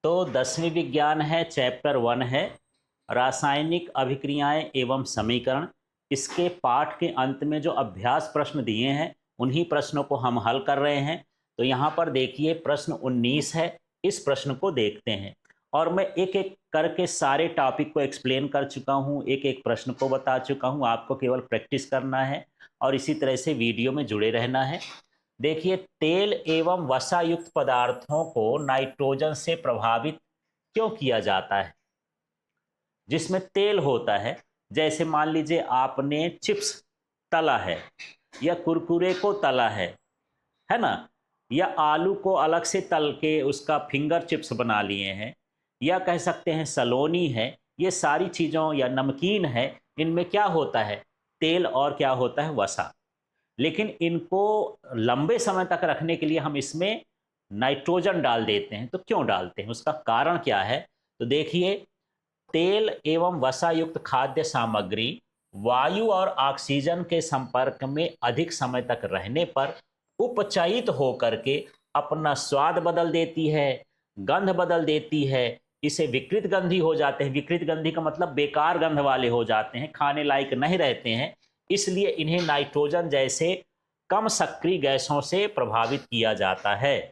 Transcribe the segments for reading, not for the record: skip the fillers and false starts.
तो 10वीं विज्ञान है, चैप्टर 1 है रासायनिक अभिक्रियाएं एवं समीकरण। इसके पाठ के अंत में जो अभ्यास प्रश्न दिए हैं उन्हीं प्रश्नों को हम हल कर रहे हैं। तो यहाँ पर देखिए प्रश्न 19 है, इस प्रश्न को देखते हैं। और मैं एक एक करके सारे टॉपिक को एक्सप्लेन कर चुका हूँ, एक एक प्रश्न को बता चुका हूँ, आपको केवल प्रैक्टिस करना है और इसी तरह से वीडियो में जुड़े रहना है। देखिए, तेल एवं वसा युक्त पदार्थों को नाइट्रोजन से प्रभावित क्यों किया जाता है? जिसमें तेल होता है, जैसे मान लीजिए आपने चिप्स तला है या कुरकुरे को तला है ना, या आलू को अलग से तल के उसका फिंगर चिप्स बना लिए हैं, या कह सकते हैं सलोनी है, ये सारी चीज़ों या नमकीन है, इनमें क्या होता है? तेल और क्या होता है? वसा। लेकिन इनको लंबे समय तक रखने के लिए हम इसमें नाइट्रोजन डाल देते हैं। तो क्यों डालते हैं, उसका कारण क्या है? तो देखिए, तेल एवं वसा युक्त खाद्य सामग्री वायु और ऑक्सीजन के संपर्क में अधिक समय तक रहने पर उपचयित होकर के अपना स्वाद बदल देती है, गंध बदल देती है, इसे विकृत गंधी हो जाते हैं। विकृत गंधी का मतलब बेकार गंध वाले हो जाते हैं, खाने लायक नहीं रहते हैं। इसलिए इन्हें नाइट्रोजन जैसे कम सक्रिय गैसों से प्रभावित किया जाता है।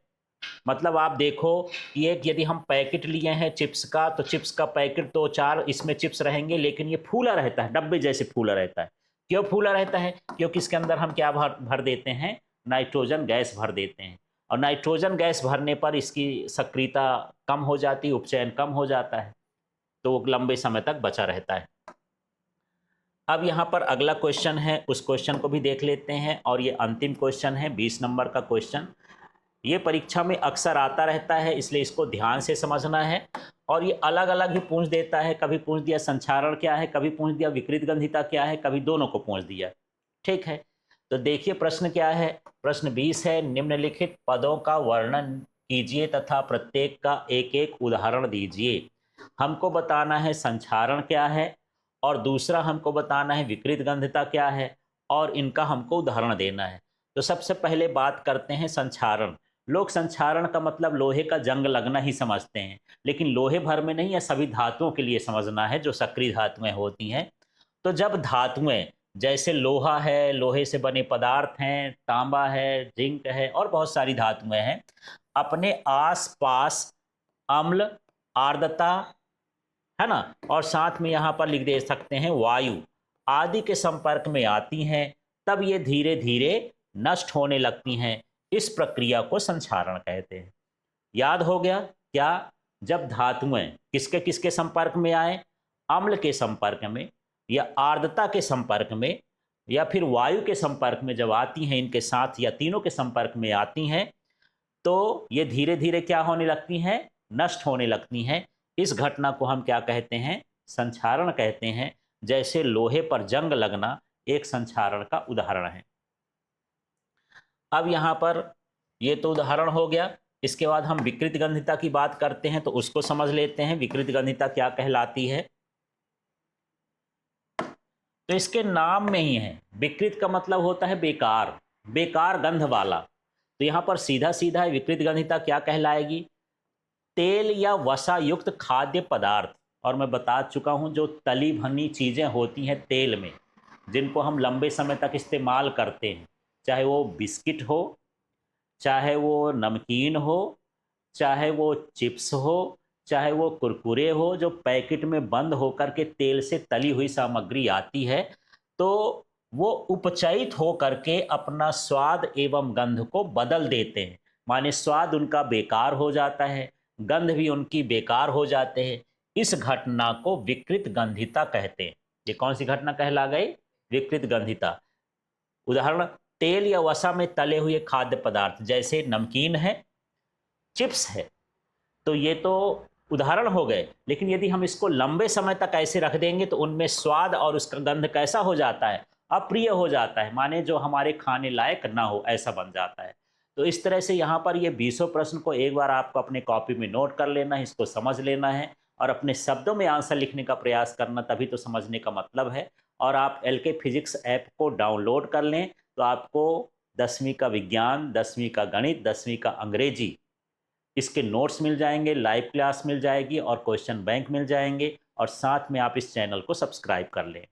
मतलब आप देखो कि एक यदि हम पैकेट लिए हैं चिप्स का, तो चिप्स का पैकेट तो 4 इसमें चिप्स रहेंगे, लेकिन ये फूला रहता है, डब्बे जैसे फूला रहता है। क्यों फूला रहता है? क्योंकि इसके अंदर हम क्या भर देते हैं? नाइट्रोजन गैस भर देते हैं। और नाइट्रोजन गैस भरने पर इसकी सक्रियता कम हो जाती है, उपचयन कम हो जाता है, तो वो लंबे समय तक बचा रहता है। अब यहाँ पर अगला क्वेश्चन है, उस क्वेश्चन को भी देख लेते हैं। और ये अंतिम क्वेश्चन है, 20 नंबर का क्वेश्चन। ये परीक्षा में अक्सर आता रहता है, इसलिए इसको ध्यान से समझना है। और ये अलग अलग ही पूछ देता है, कभी पूछ दिया संक्षारण क्या है, कभी पूछ दिया विकृत गंधिता क्या है, कभी दोनों को पूछ दिया। ठीक है, तो देखिए प्रश्न क्या है। प्रश्न 20 है, निम्नलिखित पदों का वर्णन कीजिए तथा प्रत्येक का एक एक उदाहरण दीजिए। हमको बताना है संक्षारण क्या है, और दूसरा हमको बताना है विकृत गंधिता क्या है, और इनका हमको उदाहरण देना है। तो सबसे पहले बात करते हैं संक्षारण। लोग संक्षारण का मतलब लोहे का जंग लगना ही समझते हैं, लेकिन लोहे भर में नहीं है, सभी धातुओं के लिए समझना है जो सक्रिय धातुएं होती हैं। तो जब धातुएं जैसे लोहा है, लोहे से बने पदार्थ हैं, तांबा है, जिंक है और बहुत सारी धातुएं हैं, अपने आसपास अम्ल, आर्द्रता, है ना, और साथ में यहाँ पर लिख दे सकते हैं वायु आदि के संपर्क में आती हैं, तब ये धीरे धीरे नष्ट होने लगती हैं। इस प्रक्रिया को संक्षारण कहते हैं। याद हो गया क्या? जब धातुएं किसके किसके संपर्क में आए? अम्ल के संपर्क में, या आर्द्रता के संपर्क में, या फिर वायु के संपर्क में जब आती हैं, इनके साथ या तीनों के संपर्क में आती हैं, तो ये धीरे धीरे क्या होने लगती हैं? नष्ट होने लगती हैं। इस घटना को हम क्या कहते हैं? संक्षारण कहते हैं। जैसे लोहे पर जंग लगना एक संक्षारण का उदाहरण है। अब यहाँ पर ये तो उदाहरण हो गया। इसके बाद हम विकृत गंधिता की बात करते हैं, तो उसको समझ लेते हैं विकृत गंधिता क्या कहलाती है। तो इसके नाम में ही है, विकृत का मतलब होता है बेकार, बेकार गंध वाला। तो यहाँ पर सीधा सीधा है, विकृत गंधिता क्या कहलाएगी? तेल या वसा युक्त खाद्य पदार्थ, और मैं बता चुका हूँ जो तली भुनी चीज़ें होती हैं तेल में, जिनको हम लंबे समय तक इस्तेमाल करते हैं, चाहे वो बिस्किट हो, चाहे वो नमकीन हो, चाहे वो चिप्स हो, चाहे वो कुरकुरे हो, जो पैकेट में बंद होकर के तेल से तली हुई सामग्री आती है, तो वो उपचयित हो करके अपना स्वाद एवं गंध को बदल देते हैं। माने स्वाद उनका बेकार हो जाता है, गंध भी उनकी बेकार हो जाते हैं। इस घटना को विकृत गंधिता कहते हैं। ये कौन सी घटना कहला गई? विकृत गंधिता। उदाहरण, तेल या वसा में तले हुए खाद्य पदार्थ जैसे नमकीन है, चिप्स है, तो ये तो उदाहरण हो गए। लेकिन यदि हम इसको लंबे समय तक ऐसे रख देंगे तो उनमें स्वाद और उसका गंध कैसा हो जाता है? अप्रिय हो जाता है, माने जो हमारे खाने लायक ना हो, ऐसा बन जाता है। तो इस तरह से यहाँ पर ये 20 प्रश्न को एक बार आपको अपने कॉपी में नोट कर लेना है, इसको समझ लेना है और अपने शब्दों में आंसर लिखने का प्रयास करना, तभी तो समझने का मतलब है। और आप एलके फिजिक्स ऐप को डाउनलोड कर लें, तो आपको 10वीं का विज्ञान, 10वीं का गणित, 10वीं का अंग्रेजी इसके नोट्स मिल जाएंगे, लाइव क्लास मिल जाएगी और क्वेश्चन बैंक मिल जाएंगे, और साथ में आप इस चैनल को सब्सक्राइब कर लें।